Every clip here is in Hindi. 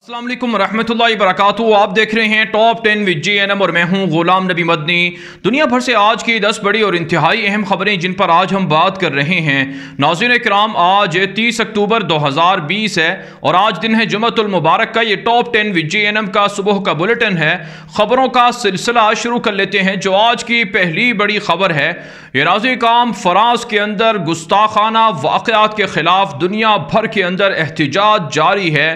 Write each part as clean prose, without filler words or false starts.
अस्सलाम वालेकुम रहमतुल्लाहि वबरकातुहू। आप देख रहे हैं टॉप 10 विद JNM और मैं हूं गुलाम नबी मदनी। दुनिया भर से आज की 10 बड़ी और इंतहाई अहम खबरें जिन पर आज हम बात कर रहे हैं। नाज़रीन किराम, आज 30 अक्टूबर 2020 है और आज दिन है जुमअतुल मुबारक का। ये टॉप 10 विद JNM का सुबह का बुलेटिन है। खबरों का सिलसिला शुरू कर लेते हैं। जो आज की पहली बड़ी खबर है, ये नाज़रीन किराम, फ्रांस के अंदर गुस्ताखाना वाक़यात के खिलाफ दुनिया भर के अंदर एहतिजाज जारी है।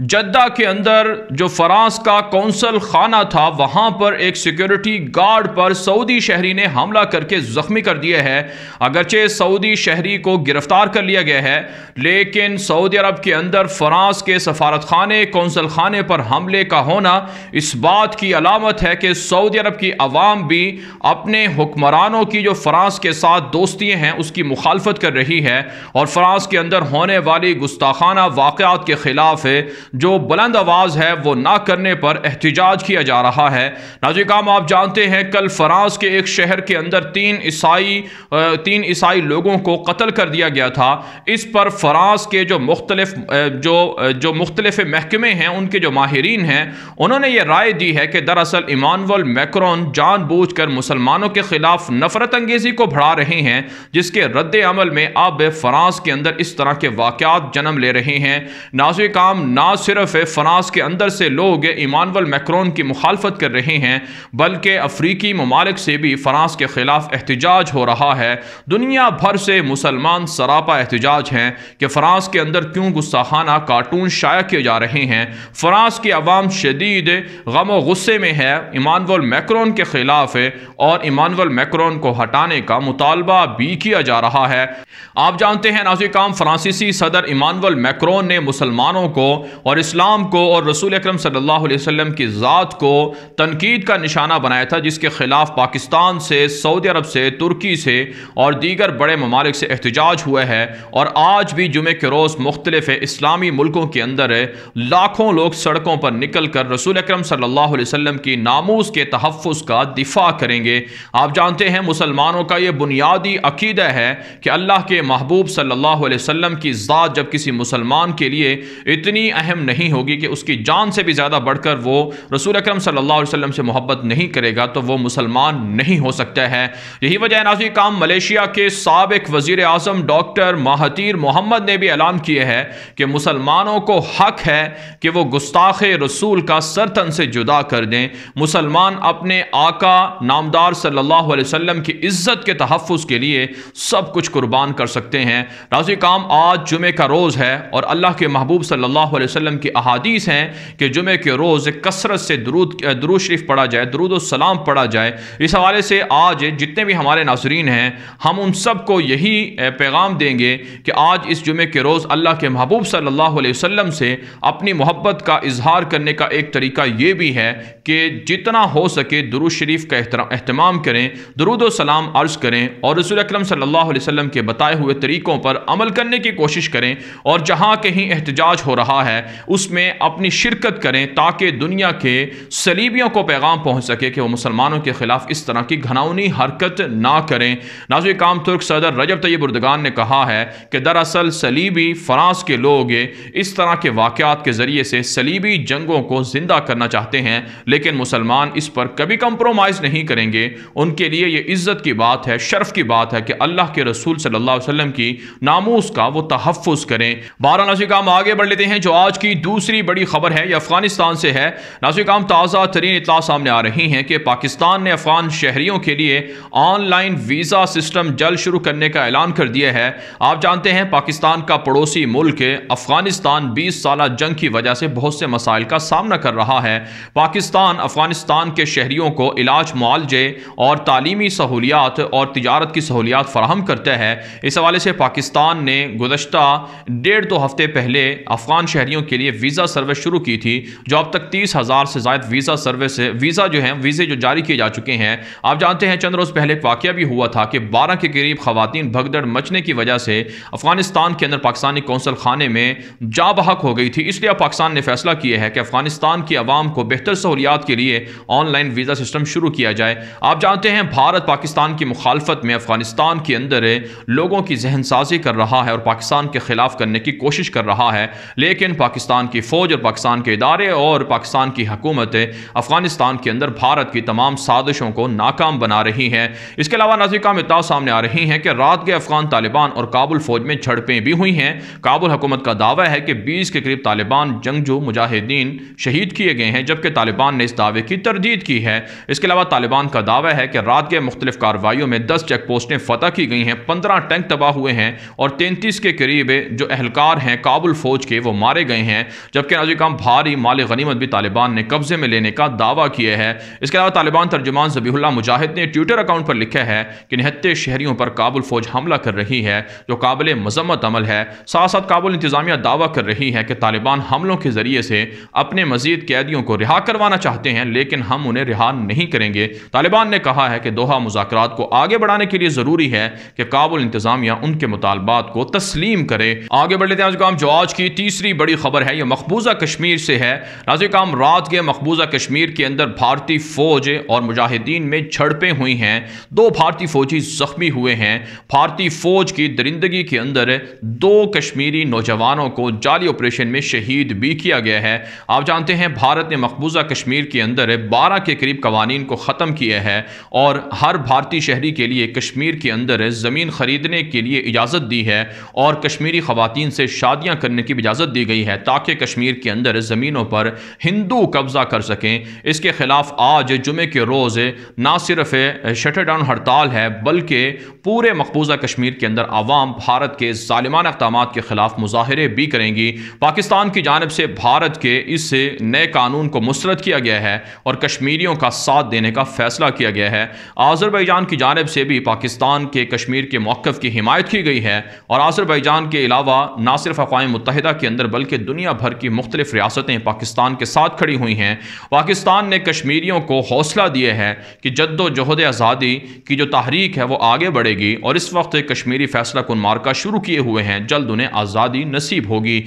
जद्दा के अंदर जो फ्रांस का कौंसल खाना था, वहां पर एक सिक्योरिटी गार्ड पर सऊदी शहरी ने हमला करके जख्मी कर दिया है। अगरचे सऊदी शहरी को गिरफ्तार कर लिया गया है, लेकिन सऊदी अरब के अंदर फ्रांस के सफारत खाने कौंसल खाने पर हमले का होना इस बात की अलामत है कि सऊदी अरब की अवाम भी अपने हुक्मरानों की जो फ्रांस के साथ दोस्तियाँ हैं उसकी मुखालफत कर रही है और फ्रांस के अंदर होने वाली गुस्ताखाना वाक़यात के खिलाफ जो बुलंद आवाज़ है वो ना करने पर एहतिजाज किया जा रहा है। नाज़रीन किराम, आप जानते हैं कल फ्रांस के एक शहर के अंदर तीन ईसाई लोगों को कत्ल कर दिया गया था। इस पर फ्रांस के जो मुख्तलिफ महकमे हैं, उनके जो माहिरीन हैं, उन्होंने ये राय दी है कि दरअसल इमानुएल मैक्रोन जानबूझकर मुसलमानों के खिलाफ नफरत अंगेजी को बढ़ा रहे हैं, जिसके रद्द अमल में अब फ्रांस के अंदर इस तरह के वाक़यात जन्म ले रहे हैं। नाज़रीन किराम, ना सिर्फ फ्रांस के अंदर से लोग इमानुएल मैक्रोन की मुखालफत कर रहे हैं, बल्कि अफ्रीकी ममालिक से भी फ्रांस के खिलाफ एहतिजाज हो रहा है। दुनिया भर से मुसलमान सरापा एहतिजाज हैं कि फ्रांस के अंदर क्यों गुस्ताखाना कार्टून शाया किए जा रहे हैं। फ्रांस की आवाम शदीद गम और गुस्से में है इमानुएल मैक्रोन के खिलाफ और इमानुएल मैक्रोन को हटाने का मुतालबा भी किया जा रहा है। आप जानते हैं नाज़रीन किराम, फ्रांसीसी सदर इमानुएल मैक्रोन ने मुसलमानों को और इस्लाम को और रसूल अकरम सल्लल्लाहु अलैहि वसल्लम की ज़ात को तनकीद का निशाना बनाया था, जिसके खिलाफ पाकिस्तान से, सऊदी अरब से, तुर्की से और दीगर बड़े ममालिक से एहतिजाज हुआ है। और आज भी जुमे के रोज़ मुख्तलिफ इस्लामी मुल्कों के अंदर लाखों लोग सड़कों पर निकल कर रसूल अकरम सल्लल्लाहु अलैहि वसल्लम की नामूस के तहफ़्फ़ुज़ का दिफा करेंगे। आप जानते हैं मुसलमानों का ये बुनियादी अकीदा है कि अल्लाह के महबूब सल्लल्लाहु अलैहि वसल्लम की ज़ात जब किसी मुसलमान के लिए इतनी अहम नहीं होगी कि उसकी जान से भी ज़्यादा बढ़कर वो रसूल अकरम सल्लल्लाहु अलैहि वसल्लम से मोहब्बत नहीं करेगा, तो वो मुसलमान नहीं हो सकता है। यही वजह है नाज़रीन किराम, मलेशिया के साबिक वज़ीर आज़म डॉक्टर महातीर मोहम्मद ने भी ऐलान किया है कि मुसलमानों को हक है कि वो गुस्ताख रसूल का सर तन से जुदा कर दें। मुसलमान अपने आका नामदार सल्लल्लाहु अलैहि वसल्लम की इज़्ज़त के तहफ़्फ़ुज़ के लिए सब कुछ कुर्बान कर सकते हैं। नाज़रीन किराम, आज जुमे का रोज़ है और अल्लाह के महबूब सल्लल्लाहु अलैहि वसल्लम की अहादीस हैं कि जुमे के रोज़ कसरत से दुरूद शरीफ पढ़ा जाए, दुरूद और सलाम पढ़ा जाए। इस हवाले से आज जितने भी हमारे नाज़रीन हैं, हम उन सब को यही पैगाम देंगे कि आज इस जुमे के रोज़ अल्लाह के महबूब सल्लल्लाहु अलैहि वसल्लम से अपनी मोहब्बत का इजहार करने का एक तरीका ये भी है कि जितना हो सके दुरूद शरीफ का एहतमाम करें, दुरूद और सलाम अर्ज़ करें और रसूल अकरम सल्लल्लाहु अलैहि वसल्लम के बताए हुए तरीक़ों पर अमल करने की कोशिश करें। और जहाँ कहीं एहतिजाज हो रहा है उसमें अपनी शिरकत करें, ताकि दुनिया के सलीबियों को पैगाम पहुंच सके कि वो मुसलमानों के खिलाफ इस तरह की घिनौनी हरकत ना करें। नाज़रीन किराम, तुर्क सदर रजब तय्यब एर्दोगान ने कहा है कि दरअसल सलीबी फ्रांस के लोग इस तरह के वाक़यात के ज़रिए से सलीबी जंगों को ज़िंदा करना चाहते हैं, लेकिन मुसलमान इस पर कभी कंप्रोमाइज़ नहीं करेंगे। उनके लिए ये इज़्ज़त की बात है, शर्फ की बात है कि अल्लाह के रसूल सल्लल्लाहु अलैहि वसल्लम की नामूस का वो तहफ़्फ़ुज़ करें। नाज़रीन किराम, आगे बढ़ लेते हैं। जो आज की दूसरी बड़ी खबर है, यह अफगानिस्तान से है। नाज़रीन किराम, ताज़ा तरीन इत्तला सामने आ रही हैं कि पाकिस्तान ने अफगान शहरियों के लिए ऑनलाइन वीज़ा सिस्टम जल्द शुरू करने का ऐलान कर दिया है। आप जानते हैं पाकिस्तान का पड़ोसी मुल्क अफगानिस्तान 20 साल जंग की वजह से बहुत से मसाइल का सामना कर रहा है। पाकिस्तान अफगानिस्तान के शहरियों को इलाज, मुआलजे और तालीमी सहूलियात और तिजारत की सहूलियात फराहम करता है। इस हवाले से पाकिस्तान ने गुज़श्ता 1.5-2 हफ्ते पहले अफगान शहरियों के लिए वीज़ा सर्विस शुरू की थी, जो अब तक 30,000 से ज़ायद वीज़े जो जारी किए जा चुके हैं। आप जानते हैं चंद रोज़ पहले एक वाक़या भी हुआ था कि 12 के करीब ख़वातीन भगदड़ मचने की वजह से अफगानिस्तान के अंदर पाकिस्तानी कौंसल खाने में जा बहक हो गई थी। इसलिए पाकिस्तान ने फैसला किया है कि अफगानिस्तान की आवाम को बेहतर सहूलियात के लिए ऑनलाइन वीज़ा सिस्टम शुरू किया जाए। आप जानते हैं भारत पाकिस्तान की मुखालफत में अफगानिस्तान के अंदर लोगों की जहन साजी कर रहा है और पाकिस्तान के खिलाफ करने की कोशिश कर रहा है, लेकिन पाकिस्तान की फ़ौज और पाकिस्तान के इदारे और पाकिस्तान की हुकूमत अफगानिस्तान के अंदर भारत की तमाम साजिशों को नाकाम बना रही है। इसके अलावा नाज़रीन काम इत्तला सामने आ रही हैं कि रात के अफगान तालिबान और काबुल फ़ौज में झड़पें भी हुई हैं। काबुल हुकूमत का दावा है कि 20 के करीब तालिबान जंगजू मुजाहिदीन शहीद किए गए हैं, जबकि तालिबान ने इस दावे की तरदीद की है। इसके अलावा तालिबान का दावा है कि रात के मुख्तलिफ कार्रवाइयों में 10 चेक पोस्टें फतह की गई हैं, 15 टैंक तबाह हुए हैं और 33 के करीब जो अहलकार हैं काबुल फ़ौज के वो मारे गए हैं। जबकि नाज़रीन काम भारी माल गनीमत भी तालिबान ने कब्जे में लेने का दावा किया है। इसके अलावा तालिबान तर्जुमान ज़बीहुल्लाह मुजाहिद ने ट्विटर अकाउंट पर लिखा है कि निहत्ते शहरियों पर काबुल फ़ौज हमला कर रही है, जो काबिल मजम्मत अमल है। साथ साथ काबुल इंतज़ामिया दावा कर रही है कि तालिबान हमलों के ज़रिए से अपने मज़ीद कैदियों को रिहा करवाना चाहते हैं, लेकिन हम उन्हें रिहा नहीं करेंगे। तालिबान ने कहा है कि दोहा मुज़ाकरात को आगे बढ़ाने के लिए ज़रूरी है कि काबुल इंतज़ामिया उनके मुतालबात को तस्लीम करे। आगे बढ़ लेते हैं। जो आज की तीसरी बड़ी खबर है, यह मकबूजा कश्मीर से है। नाज़रीन काम रात के मकबूजा कश्मीर के अंदर भारतीय फ़ौज और मुजाहिदीन में झड़पें हुई हैं। 2 भारतीय फ़ौजी ज़ख्मी हुए हैं। भारतीय फ़ौज की दरिंदगी के अंदर 2 कश्मीरी नौजवानों को जाली ऑपरेशन में शहीद भी किया गया है। आप जानते हैं भारत ने मकबूजा कश्मीर के अंदर 12 के करीब कवानीन को ख़त्म किया है और हर भारतीय शहरी के लिए कश्मीर के अंदर ज़मीन ख़रीदने के लिए इजाज़त दी है और कश्मीरी ख़वातीन से शादियाँ करने की इजाज़त दी गई है, ताकि कश्मीर के अंदर ज़मीनों पर हिंदू कब्ज़ा कर सकें। इसके ख़िलाफ़ आज जुमे के रोज़ ना सिर्फ शटर डाउन हड़ताल है, बल्कि पूरे मकबूजा कश्मीर के अंदर आवाम भारत के ज़ालिमाना इक़दामात के ख़िलाफ़ मुज़ाहरे भी करेंगी। पाकिस्तान की जानिब से भारत के इस नए कानून को मुस्तरद किया गया है और कश्मीरियों का साथ देने का फ़ैसला किया गया है। आज़रबाईजान की जानिब से भी पाकिस्तान के कश्मीर के मौक़िफ़ की हिमायत की गई है और आज़रबाईजान के अलावा ना सिर्फ अक़वाम मुत्तहिदा के अंदर बल्कि दुनिया भर की मुख्तलिफ़ रियासतें पाकिस्तान के साथ खड़ी हुई हैं। पाकिस्तान ने कश्मीरियों को हौसला दिया है कि जद्दोजहद आज़ादी की जो तहरीक है वो आगे बढ़ेगी और इस वक्त कश्मीरी फैसला कुन मार्का शुरू किए हुए हैं, जल्द उन्हें आज़ादी नसीब होगी।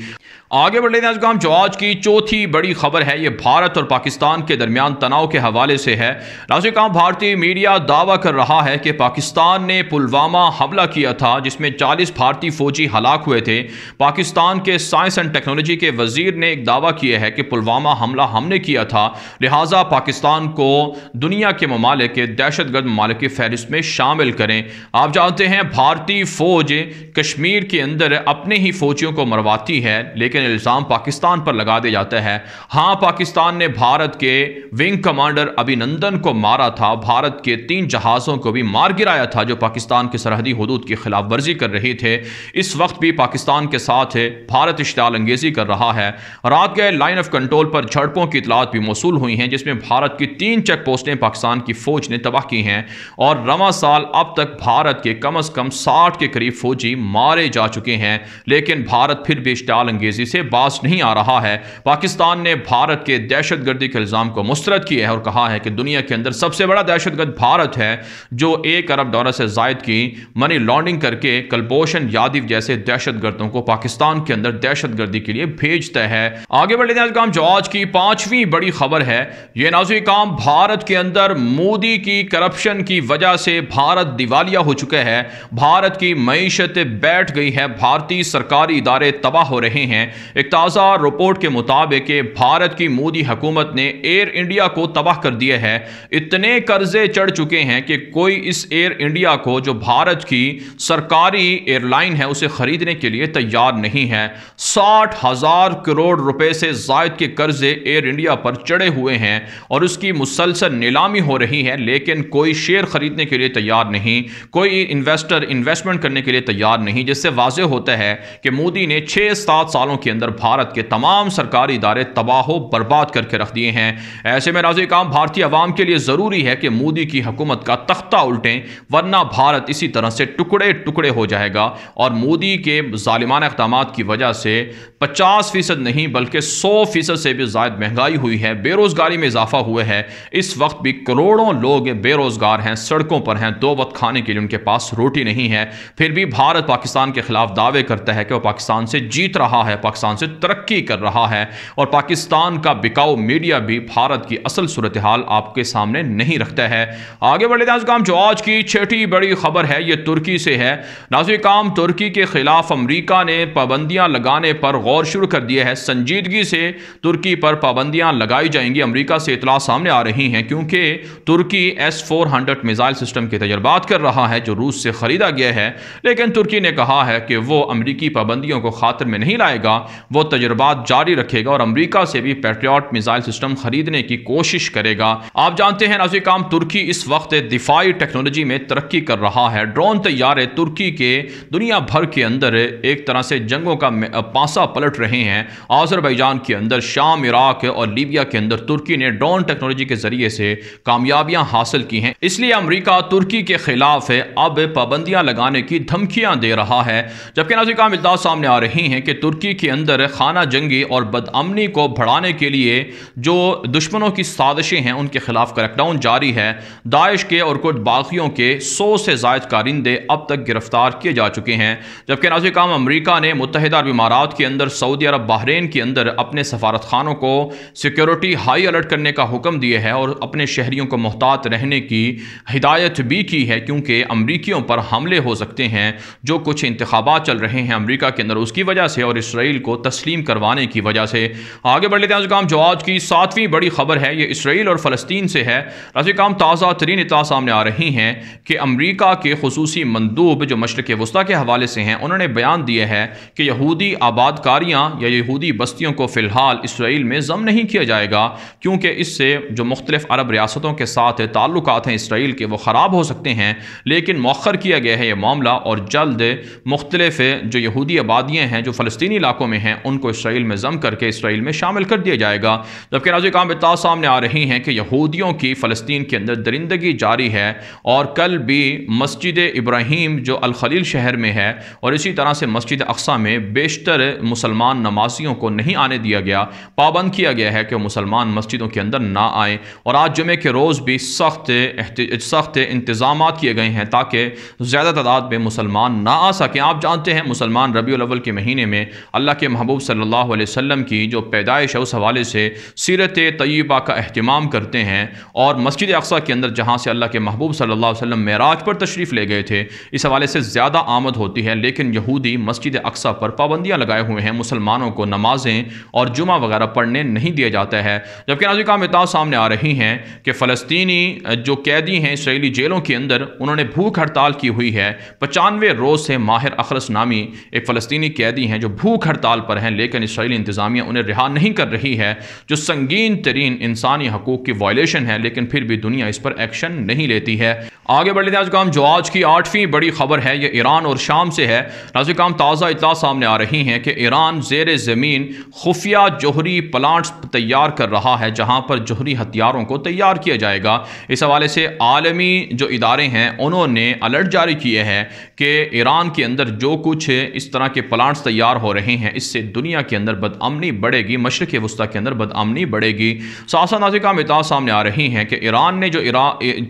आगे बढ़ लेते हैं। जो आज की चौथी बड़ी खबर है, ये भारत और पाकिस्तान के दरमियान तनाव के हवाले से है। नाज़रीन काम भारतीय मीडिया दावा कर रहा है कि पाकिस्तान ने पुलवामा हमला किया था, जिसमें 40 भारतीय फौजी हलाक हुए थे। पाकिस्तान के साइंस एंड टेक्नोलॉजी के वजीर ने एक दावा किया है कि पुलवामा हमला हमने किया था, लिहाजा पाकिस्तान को दुनिया के ममालिक के दहशतगर्द ममालिक की फहरिस्त में शामिल करें। आप जानते हैं भारतीय फौज कश्मीर के अंदर अपने ही फौजियों को मरवाती है, लेकिन इल्ज़ाम पाकिस्तान पर लगा दिया जाता है। हाँ, पाकिस्तान ने भारत के विंग कमांडर अभिनंदन को मारा था, भारत के 3 जहाज़ों को भी मार गिराया था जो पाकिस्तान की सरहदी हुदूद की खिलाफ वर्जी कर रहे थे। इस वक्त भी पाकिस्तान के साथ भारत इश्तिआल अंगेज़ी कर रहा है। रात के लाइन ऑफ कंट्रोल पर झड़पों की इतलात भी मौसूल हुई हैं, जिसमें भारत की 3 चेक पोस्टें पाकिस्तान की फ़ौज ने तबाह की हैं और रवां साल अब तक भारत के कम अज़ कम 60 के करीब फौजी मारे जा चुके हैं, लेकिन भारत फिर भी इश्तिआल अंगेज़ी से बाज नहीं आ रहा है। पाकिस्तान ने भारत के दहशतगर्दी के इल्ज़ाम को मुस्तरद किया है और कहा है कि दुनिया के अंदर सबसे बड़ा दहशतगर्द भारत है, जो $1 अरब से ज़ायद की मनी लॉन्ड्रिंग करके कुलभूषण यादव जैसे दहशतगर्दों को पाकिस्तान के अंदर दहशतगर्दी के लिए भेजता है। आगे बढ़ लेते हैं। जो आज की 5वीं बड़ी खबर है, यह नाज़रीन काम भारत के अंदर मोदी की करप्शन की वजह से भारत दिवालिया हो चुका है। भारत की मईशत बैठ गई है, भारतीय सरकारी इदारे तबाह हो रहे हैं। एक ताज़ा रिपोर्ट के मुताबिक भारत की मोदी हुकूमत ने एयर इंडिया को तबाह कर दिया है। इतने कर्जे चढ़ चुके हैं कि कोई इस एयर इंडिया को, जो भारत की सरकारी एयरलाइन है, उसे खरीदने के लिए तैयार नहीं है। 60,000 करोड़ रुपए से ज़ायद के कर्जे एयर इंडिया पर चढ़े हुए हैं और उसकी मुसलसल नीलामी हो रही है, लेकिन कोई शेयर खरीदने के लिए तैयार नहीं, कोई इन्वेस्टर इन्वेस्टमेंट करने के लिए तैयार नहीं, जिससे वाज़ेह होता है कि मोदी ने 6-7 सालों के अंदर भारत के तमाम सरकारी इदारे तबाह बर्बाद करके रख दिए हैं। ऐसे में नाज़रीन काम भारतीय अवाम के लिए ज़रूरी है कि मोदी की हुकूमत का तख्ता उल्टें, वरना भारत इसी तरह से टुकड़े टुकड़े हो जाएगा और मोदी के ज़ालिमाना इक़दामात की वजह से 50% नहीं बल्कि 100% से भी ज़्यादा महंगाई हुई है, बेरोज़गारी में इजाफा हुआ है। इस वक्त भी करोड़ों लोग बेरोज़गार हैं, सड़कों पर हैं, 2 वक्त खाने के लिए उनके पास रोटी नहीं है। फिर भी भारत पाकिस्तान के खिलाफ दावे करता है कि वह पाकिस्तान से जीत रहा है, पाकिस्तान से तरक्की कर रहा है और पाकिस्तान का बिकाऊ मीडिया भी भारत की असल सूरत हाल आपके सामने नहीं रखता है। आगे बढ़े नाज़रीन, जो आज की 6ठी बड़ी खबर है, यह तुर्की से है। नाज़रीन, तुर्की के खिलाफ अमरीका ने पाबंदियां लगाने पर गौर शुरू कर दिया है। संजीदगी से तुर्की पर पाबंदियां लगाई जाएंगी। अमेरिका से इतला सामने आ रही हैं क्योंकि तुर्की S-400 मिसाइल सिस्टम के तजर्बात कर रहा है जो रूस से ख़रीदा गया है, लेकिन तुर्की ने कहा है कि वो अमरीकी पाबंदियों को खातिर में नहीं लाएगा, वो तजर्बात जारी रखेगा और अमरीका से भी पैट्रियट मिसाइल सिस्टम खरीदने की कोशिश करेगा। आप जानते हैं नाज़रीन काम, तुर्की इस वक्त दिफाई टेक्नोलॉजी में तरक्की कर रहा है। ड्रोन तैयारे तुर्की के दुनिया भर के अंदर एक तरह से जंगों का पासा पलट रहे हैं। आज़रबाईजान के अंदर, शाम, इराक और लीबिया के अंदर तुर्की ने ड्रोन टेक्नोलॉजी के जरिए से कामयाबियां हासिल की हैं। इसलिए अमरीका तुर्की के खिलाफ अब पाबंदियां लगाने की धमकियां दे रहा है। जबकि नाज़रीन काम इत्तला सामने आ रही हैं कि तुर्की के अंदर खाना जंगी और बदअमनी को बढ़ाने के लिए जो दुश्मनों की साजिशें हैं उनके खिलाफ क्रैकडाउन जारी है। दाइश के और कुछ बागियों के 100 से ज़ायद कारिंदे अब तक गिरफ्तार किए जा चुके हैं। जबकि नाज़रीन काम अमरीका ने मुत्तहिदा अरब इमारात के अंदर, सऊदी अरब, बहरीन के अंदर अपने सफारत खानों को सिक्योरिटी हाई अलर्ट करने का हुक्म दिया है और अपने शहरियों को मुहतात रहने की हिदायत भी की है, क्योंकि अमरीकियों पर हमले हो सकते हैं। जो कुछ इंतखाबात चल रहे हैं अमरीका के अंदर उसकी वजह से और इसराइल को तस्लीम करवाने की वजह से। आगे बढ़ लेते हैं काम, जो आज की 7वीं बड़ी खबर है ये इसराइल और फ़लस्तीन से है। नाज़रीन काम ताज़ा तरीन इत्तला सामने आ रही हैं कि अमरीका के खुसूसी मंदूब जो मशरिक़ वस्ता के हवाले से हैं उन्होंने बयान दिया है कि यहूदी आबादकारियाँ या यहूदी बस्तियों को फ़िलहाल इसराइल में ज़म नहीं किया जाएगा, क्योंकि इससे जो मुख्तलिफ़ अरब रियासतों के साथ ताल्लुकात हैं इसराइल के वो ख़राब हो सकते हैं। लेकिन मौखर किया गया है यह मामला और जल्द मुख्तलिफ़ जो यहूदी आबादियाँ हैं जो फ़लस्तीनी इलाकों में हैं उनको इसराइल में ज़म करके इसराइल में शामिल कर दिया जाएगा। जबकि नाज़रीन काम इत्तला सामने आ रही हैं कि यहूदियों की फ़लस्तीन के अंदर दरिंदगी जारी है और कल भी मस्जिद इब्राहीम जो अल खलील शहर में है और इसी तरह से मस्जिद अक्सा में बेशतर मुसलमान नमाजियों को नहीं आने दिया गया, पाबंद किया गया है कि मुसलमान मस्जिदों के अंदर ना आए। और आज जुमे के रोज़ भी सख्त इंतज़ाम किए गए हैं ताकि ज़्यादा तादाद में मुसलमान ना आ सकें। आप जानते हैं मुसलमान रबीउल अव्वल के महीने में अल्लाह के महबूब सल्लल्लाहु अलैहि वसल्लम की जो पैदाइश है उस हवाले से सीरत तय्यबा का एहतिमाम करते हैं और मस्जिद अक्सा के अंदर जहाँ से अल्लाह के महबूब सल्लल्लाहु अलैहि वसल्लम मेराज पर तशरीफ़ ले गए थे, इस हवाले से ज़्यादा आमद होती है। लेकिन यहूदी मस्जिद अक्सा पर पाबंदियाँ लगाए हुए हैं, मुसलमानों को नमाजें और जुमा वगैरह पढ़ने नहीं दिया जाता है। जबकि नाज़रीन काम इत्तला सामने आ रही हैं कि फ़लस्तीनी जो कैदी हैं इसराइली जेलों के अंदर उन्होंने भूख हड़ताल की हुई है। 95 रोज़ से माहिर अखरस नामी एक फ़लस्तीनी कैदी हैं जो भूख हड़ताल पर हैं, लेकिन इसराइली इंतज़ामिया उन्हें रिहा नहीं कर रही है, जो संगीन तरीन इंसानी हकूक़ की वायलेशन है। लेकिन फिर भी दुनिया इस पर एक्शन नहीं लेती है। आगे बढ़ लेते हैं काम, जो आज की 8वीं बड़ी खबर है ये ईरान और शाम से है। नाज़रीन काम ताज़ा इत्तला सामने आ रही हैं कि ईरान ज़ेर ज़मीन खुफिया जोहरी प्लांट्स तैयार कर रहा है जहाँ पर जोहरी हथियारों को तैयार किया जाएगा। इस हवाले से आलमी जो इदारे हैं उन्होंने अलर्ट जारी किए हैं कि ईरान के अंदर जो कुछ इस तरह के प्लांट्स तैयार हो रहे हैं इससे दुनिया के अंदर बदअमनी बढ़ेगी, मशरिक़ वस्ता के अंदर बदअमनी बढ़ेगी। साथ साथ नाज़रीन काम इत्तला सामने आ रही हैं कि ईरान ने जो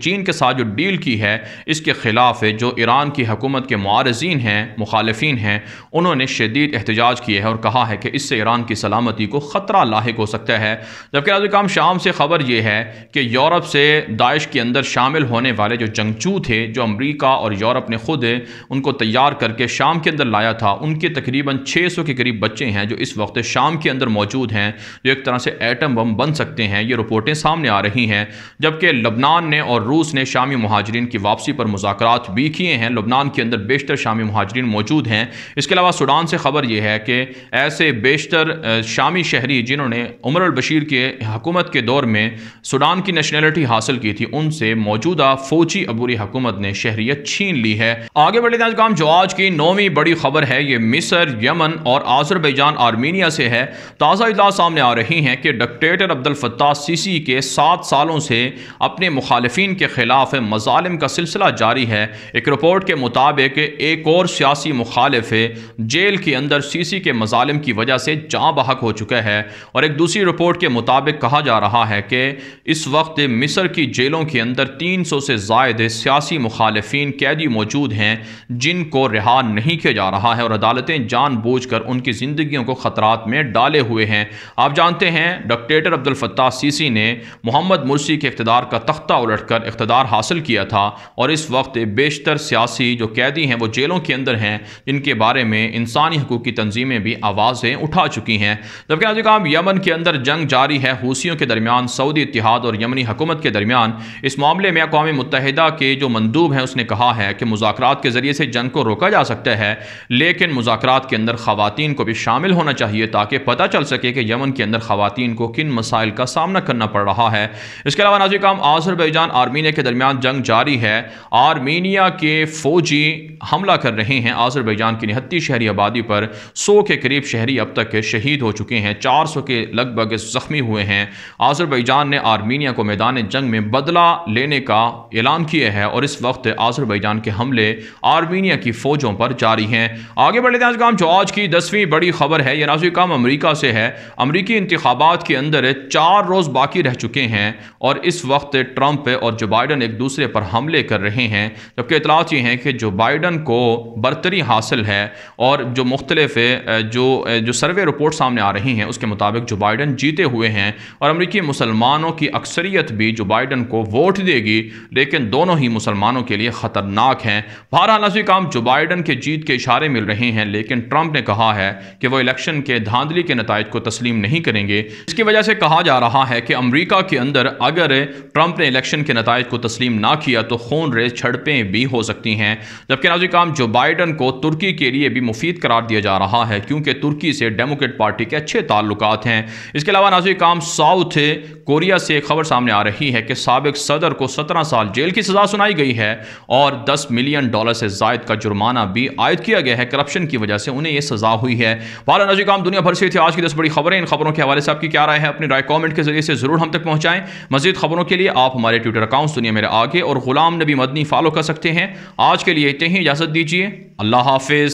चीन के साथ जो डील की है इसके खिलाफ जो ईरान की हुकूमत के मुआरज़ीन हैं, मुखालिफिन हैं, उन्होंने शदीद एहतजाज किए हैं और कहा है कि इससे ईरान की सलामती को ख़तरा लाहिक हो सकता है। जबकि नाज़रीन काम शाम से खबर यह है कि यूरोप से दाइश के अंदर शामिल होने वाले जो जंगजू थे, जो अमरीका और यूरोप ने खुद उनको तैयार करके शाम के अंदर लाया था, उनके तकरीबन 600 के करीब बच्चे हैं जो इस वक्त शाम के अंदर मौजूद हैं, जो एक तरह से एटम बम बन सकते हैं। ये रिपोर्टें सामने आ रही हैं। जबकि लबनान ने और रूस ने शामी मुहाजिरीन की वापसी पर मुज़ाकरात भी किए हैं। लबनान के अंदर बेशतर शामी मुहाजिरीन मौजूद हैं। इसके अलावा सूडान से खबर यह है कि ऐसे बेशतर शामी शहरी जिन्होंने उमर अल बशीर के हुकूमत के दौर में सूडान की नेशनलिटी हासिल की थी, उनसे मौजूदा फौजी अबूरी हुकूमत ने शहरियत छीन ली है। आगे बढ़े काम, जो आज की 9वीं बड़ी खबर है ये मिस्र, यमन और आज़रबाईजान आर्मीनिया से है। ताज़ा इत्तला सामने आ रही हैं कि डिक्टेटर अब्दुल फत्ताह सीसी के 7 सालों से अपने मुखालिफिन के खिलाफ मजालिम का सिलसिला जारी है। एक रिपोर्ट के मुताबिक एक और सियासी मुखालिफ जेल के अंदर सीसी के मजालिम की वजह से जाँ बहक हो चुका है और एक दूसरी रिपोर्ट के मुताबिक कहा जा रहा है कि इस वक्त मिस्र की जेलों के अंदर 300 से ज़ायद सियासी मुखालिफिन कैदी मौजूद हैं जिनको रिहा नहीं किया जा रहा है और अदालतें जानबूझकर उनकी ज़िंदगियों को ख़तरात में डाले हुए हैं। आप जानते हैं डिक्टेटर अब्दुल फत्ताह सीसी ने मोहम्मद मुर्सी के इक़्तिदार का तख्ता उलटकर इक़्तिदार हासिल किया था और इस वक्त बेशतर सियासी जो कैदी हैं वो जेलों के अंदर हैं, जिनके बारे में इंसानी हकूक़ की तंजीमें भी आवाज़ें उठा खा चुकी हैं। जबकि नाज़रीन यमन के अंदर जंग जारी है हूसियों के दरमियान, सऊदी इत्तेहाद और यमनी हुकूमत के दरमियान। इस मामले में अक़वाम मुत्तहिदा के जो मंदूब हैं उसने कहा है कि मुज़ाकरात के ज़रिए से जंग को रोका जा सकता है, लेकिन मुज़ाकरात के अंदर ख़वातीन को भी शामिल होना चाहिए ताकि पता चल सके कि यमन के अंदर ख़वातीन को किन मसाइल का सामना करना पड़ रहा है। इसके अलावा नाज़रीन आज़रबाईजान आर्मीनिया के दरमियान जंग जारी है। आर्मीनिया के फ़ौजी हमला कर रहे हैं आज़रबाईजान की निहत्ती शहरी आबादी पर। 100 के करीब शहरी अब तक शहीद हो चुके हैं, 400 के लगभग ज़ख्मी हुए हैं। आज़रबाईजान ने आर्मीनिया को मैदान जंग में बदला लेने का ऐलान किया है और इस वक्त आज़रबाईजान के हमले आर्मीनिया की फ़ौजों पर जारी हैं। आगे बढ़ लेते हैं जो आज की 10वीं बड़ी खबर है, यह नाज़रीन अमरीका से है। अमरीकी इंतखाबात के अंदर 4 रोज़ बाकी रह चुके हैं और इस वक्त ट्रंप और जो बाइडन एक दूसरे पर हमले कर रहे हैं, जबकि इतलात ये हैं कि जो बाइडन को बरतरी हासिल है और जो मुख्तलिफ जो सर्वे रिपोर्ट सामने आ रही हैं उसके मुताबिक जो बाइडन जीते हुए हैं और अमरीकी मुसलमानों की अक्सरियत भी जो बाइडन को वोट देगी, लेकिन दोनों ही मुसलमानों के लिए ख़तरनाक हैं। बहरहाल नाज़रीन जो बाइडन के जीत के इशारे मिल रहे हैं, लेकिन ट्रंप ने कहा है कि वो इलेक्शन के धांधली के नताइज को तस्लीम नहीं करेंगे। इसकी वजह से कहा जा रहा है कि अमरीका के अंदर अगर ट्रंप ने इलेक्शन के नताइज को तस्लीम ना किया तो खून रेज झड़पें भी हो सकती हैं। जबकि नाज़रीन जो बाइडन को तुर्की के लिए भी मुफीद करार दिया जा रहा है क्योंकि तुर्की से डेमोक्रेट पार्टी के अच्छे ताल्लुकात हैं। इसके अलावा नाज़रीन साउथ कोरिया से एक खबर सामने आ रही है कि साबिक सदर को 17 साल जेल की सज़ा सुनाई गई है और $10 मिलियन से ज़ायद का जुर्माना भी आयद किया गया है। करप्शन की वजह से उन्हें यह सज़ा हुई है। बारह नाज़रीन दुनिया भर से थी आज की 10 बड़ी खबरें। इन खबरों के हवाले से आपकी क्या राय है? अपनी राय कॉमेंट के जरिए से ज़रूर हम तक पहुँचाएं। मज़ीद खबरों के लिए आप हमारे ट्विटर अकाउंट्स दुनिया मेरे आगे और ग़ुलाम नबी मदनी फॉलो कर सकते हैं। आज के लिए इतने ही, इजाज़त दीजिए। अल्लाह हाफिज़।